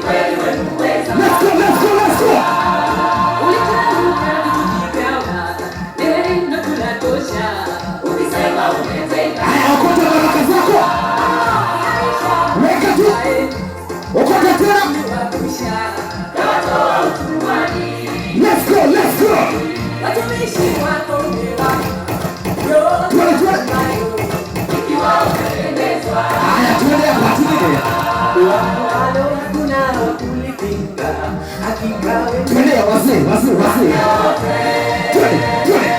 Let's go, let's go, let's go. Haya, okota baraka zako. Weka tu. Okota tena. Let's go, let's go. Haya, tuende hapa, tuende. Tuende wazee. Tuende.